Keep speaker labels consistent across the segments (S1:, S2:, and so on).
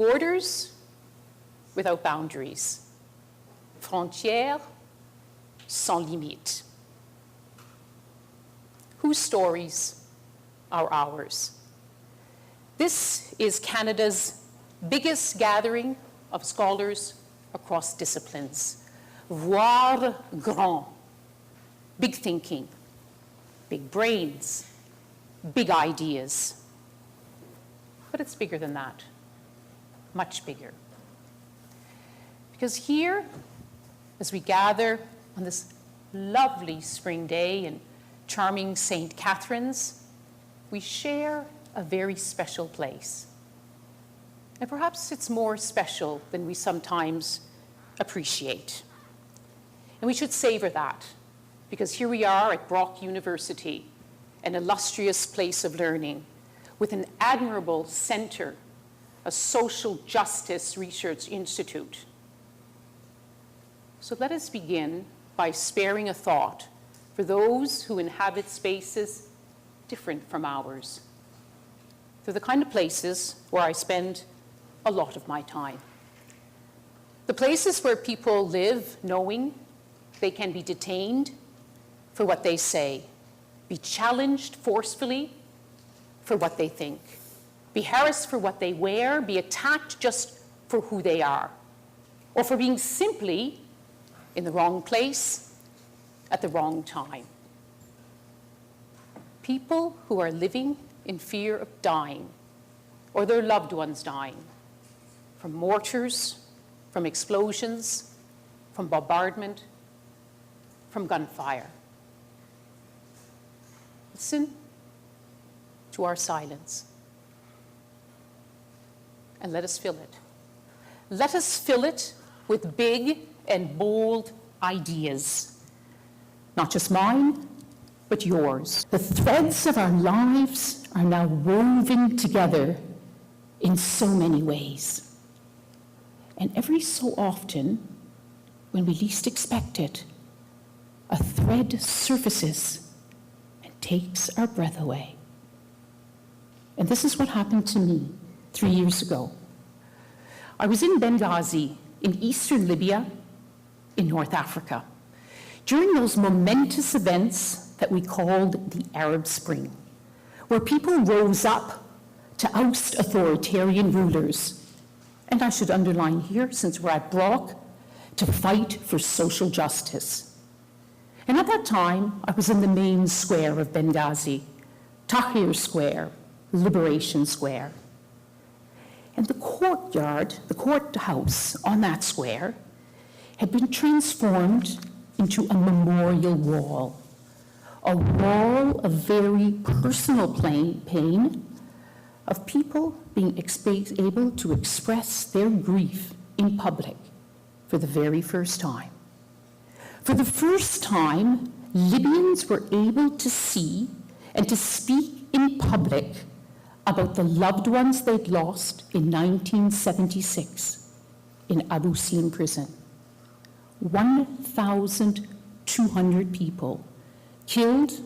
S1: Borders without boundaries. Frontières sans limites. Whose stories are ours? This is Canada's biggest gathering of scholars across disciplines. Voir grand, big thinking, big brains, big ideas. But it's bigger than that, much bigger. Because here, as we gather on this lovely spring day in charming St. Catharines, we share a very special place. And perhaps it's more special than we sometimes appreciate. And we should savor that, because here we are at Brock University, an illustrious place of learning, with an admirable center, a social justice research institute. So let us begin by sparing a thought for those who inhabit spaces different from ours. They're the kind of places where I spend a lot of my time. The places where people live knowing they can be detained for what they say, be challenged forcefully for what they think, be harassed for what they wear, be attacked just for who they are, or for being simply in the wrong place at the wrong time. People who are living in fear of dying, or their loved ones dying, from mortars, from explosions, from bombardment, from gunfire. Listen to our silence, and let us fill it. Let us fill it with big and bold ideas. Not just mine, but yours. The threads of our lives are now woven together in so many ways. And every so often, when we least expect it, a thread surfaces and takes our breath away. And this is what happened to me 3 years ago. I was in Benghazi, in eastern Libya, in North Africa, during those momentous events that we called the Arab Spring, where people rose up to oust authoritarian rulers. And I should underline here, since we're at Brock, to fight for social justice. And at that time, I was in the main square of Benghazi, Tahrir Square, Liberation Square. And the courtyard, the courthouse on that square, had been transformed into a memorial wall, a wall of very personal pain of people being able to express their grief in public for the very first time. For the first time, Libyans were able to see and to speak in public about the loved ones they'd lost in 1976 in Abu Simbel prison. 1,200 people killed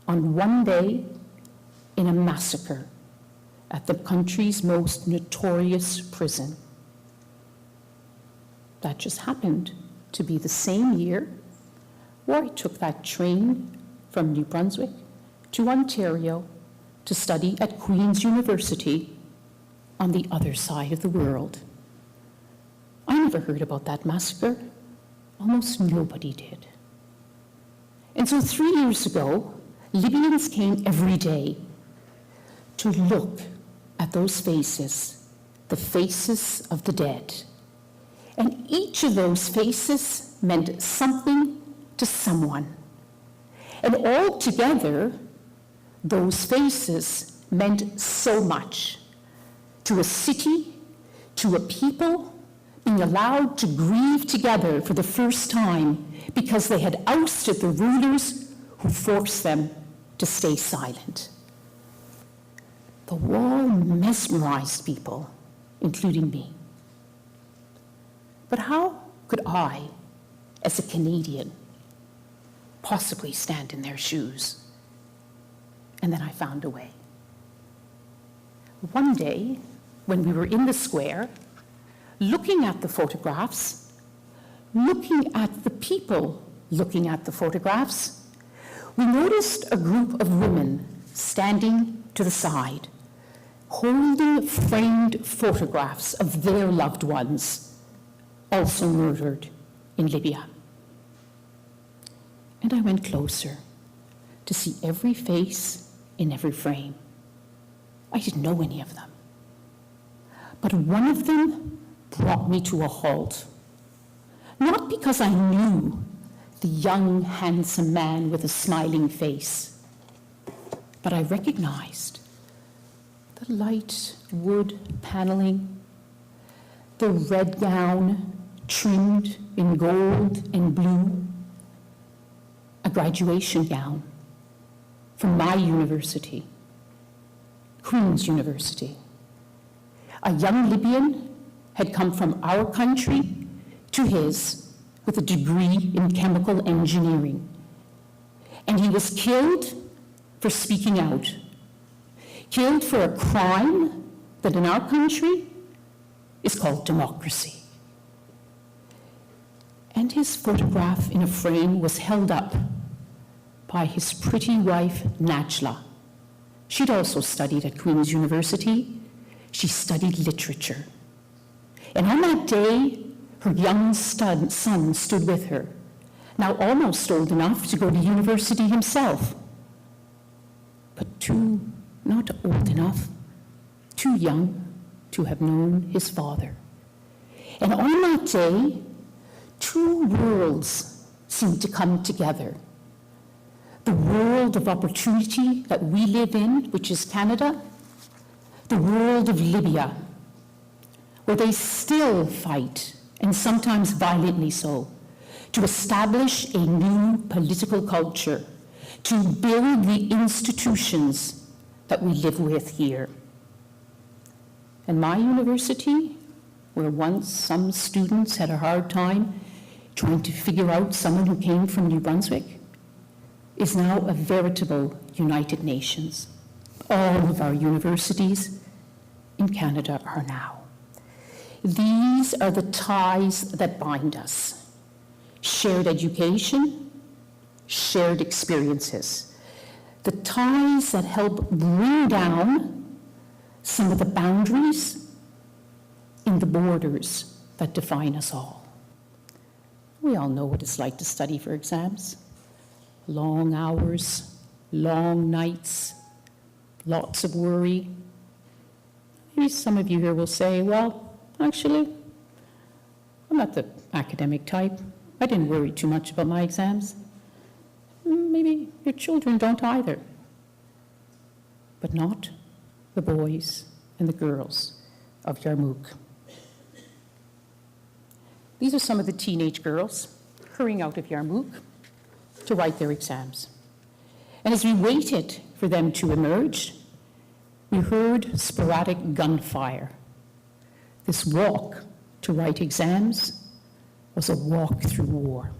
S1: on one day in a massacre at the country's most notorious prison. That just happened to be the same year where I took that train from New Brunswick to Ontario to study at Queen's University on the other side of the world. I never heard about that massacre. Almost nobody did. And so 3 years ago, Libyans came every day to look at those faces, the faces of the dead. And each of those faces meant something to someone. And all together, those faces meant so much to a city, to a people being allowed to grieve together for the first time because they had ousted the rulers who forced them to stay silent. The wall mesmerized people, including me. But how could I, as a Canadian, possibly stand in their shoes? And then I found a way. One day, when we were in the square, looking at the photographs, looking at the people looking at the photographs, we noticed a group of women standing to the side, holding framed photographs of their loved ones, also murdered in Libya. And I went closer to see every face in every frame. I didn't know any of them. But one of them brought me to a halt. Not because I knew the young, handsome man with a smiling face, but I recognized the light wood paneling, the red gown trimmed in gold and blue, a graduation gown from my university, Queen's University. A young Libyan had come from our country to his with a degree in chemical engineering. And he was killed for speaking out, killed for a crime that in our country is called democracy. And his photograph in a frame was held up by his pretty wife, Najla. She'd also studied at Queen's University. She studied literature. And on that day, her young son stood with her, now almost old enough to go to university himself, but not old enough, too young to have known his father. And on that day, two worlds seemed to come together. The world of opportunity that we live in, which is Canada, the world of Libya, where they still fight, and sometimes violently so, to establish a new political culture, to build the institutions that we live with here. And my university, where once some students had a hard time trying to figure out someone who came from New Brunswick, is now a veritable United Nations. All of our universities in Canada are now. These are the ties that bind us. Shared education, shared experiences. The ties that help bring down some of the boundaries in the borders that define us all. We all know what it's like to study for exams. Long hours, long nights, lots of worry. Maybe some of you here will say, well, actually, I'm not the academic type. I didn't worry too much about my exams. Maybe your children don't either. But not the boys and the girls of Yarmouk. These are some of the teenage girls hurrying out of Yarmouk to write their exams. And as we waited for them to emerge, we heard sporadic gunfire. This walk to write exams was a walk through war.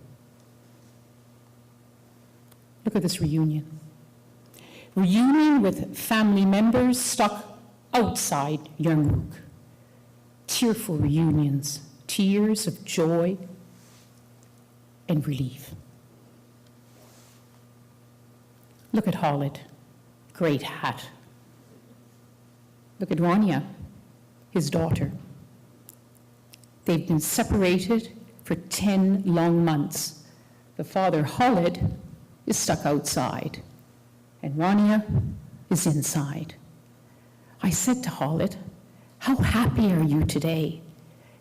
S1: Look at this reunion. Reunion with family members stuck outside Yarmouk. Tearful reunions, tears of joy and relief. Look at Khalid, great hat. Look at Rania, his daughter. They've been separated for 10 long months. The father, Khalid, is stuck outside, and Rania is inside. I said to Khalid, how happy are you today?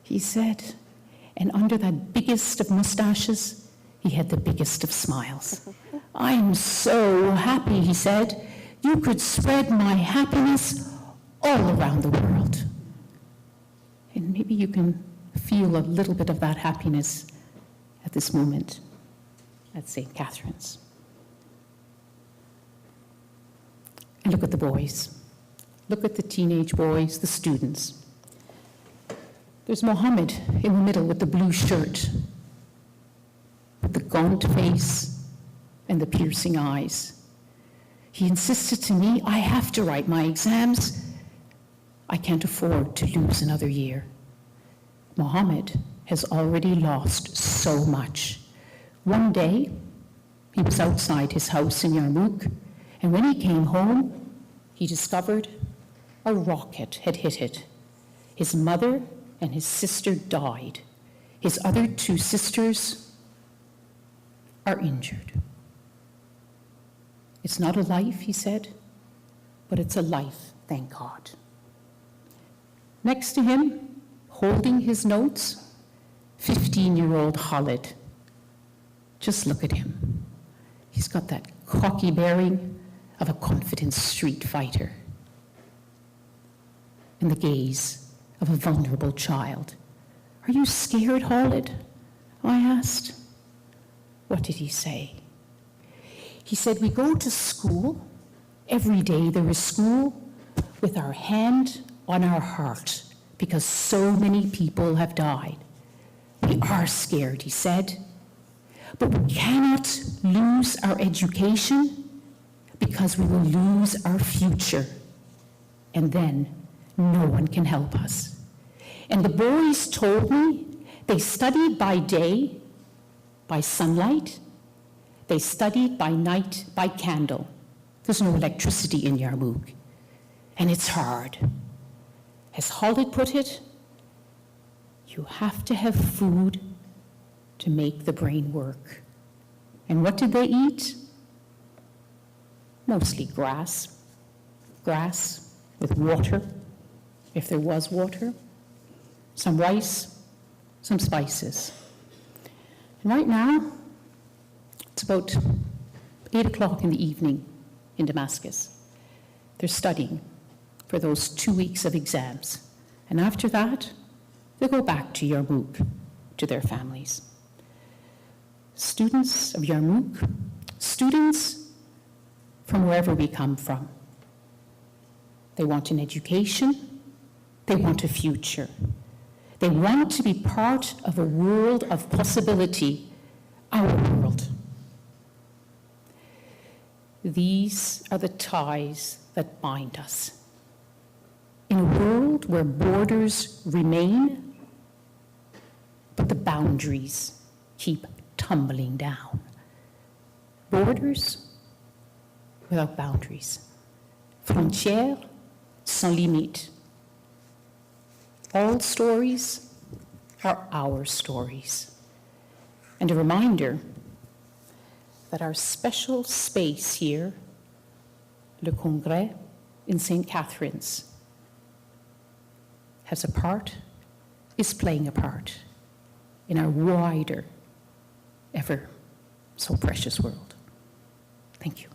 S1: He said, and under that biggest of mustaches, he had the biggest of smiles. I'm so happy, he said. You could spread my happiness all around the world. And maybe you can feel a little bit of that happiness at this moment at St. Catherine's. And look at the boys. Look at the teenage boys, the students. There's Mohammed in the middle with the blue shirt, with the gaunt face and the piercing eyes. He insisted to me, I have to write my exams. I can't afford to lose another year. Mohammed has already lost so much. One day, he was outside his house in Yarmouk, and when he came home, he discovered a rocket had hit it. His mother and his sister died. His other two sisters are injured. It's not a life, he said, but it's a life, thank God. Next to him, holding his notes, 15-year-old Khalid. Just look at him. He's got that cocky bearing of a confident street fighter and the gaze of a vulnerable child. Are you scared, Khalid? I asked. What did he say? He said, we go to school. Every day there is school with our hand on our heart because so many people have died. We are scared, he said, but we cannot lose our education because we will lose our future, and then no one can help us. And the boys told me they studied by day, by sunlight. They studied by night, by candle. There's no electricity in Yarmouk, and it's hard. As Khalid put it, you have to have food to make the brain work. And what did they eat? Mostly grass. Grass with water, if there was water, some rice, some spices. And right now, it's about 8 o'clock in the evening in Damascus. They're studying for those 2 weeks of exams. And after that, they go back to Yarmouk, to their families. Students of Yarmouk, students from wherever we come from. They want an education, they want a future. They want to be part of a world of possibility, our world. These are the ties that bind us. In a world where borders remain, but the boundaries keep tumbling down. Borders without boundaries. Frontières sans limite. All stories are our stories. And a reminder that our special space here, Le Congrès in St. Catherine's, has a part, is playing a part in our wider, ever so precious world. Thank you.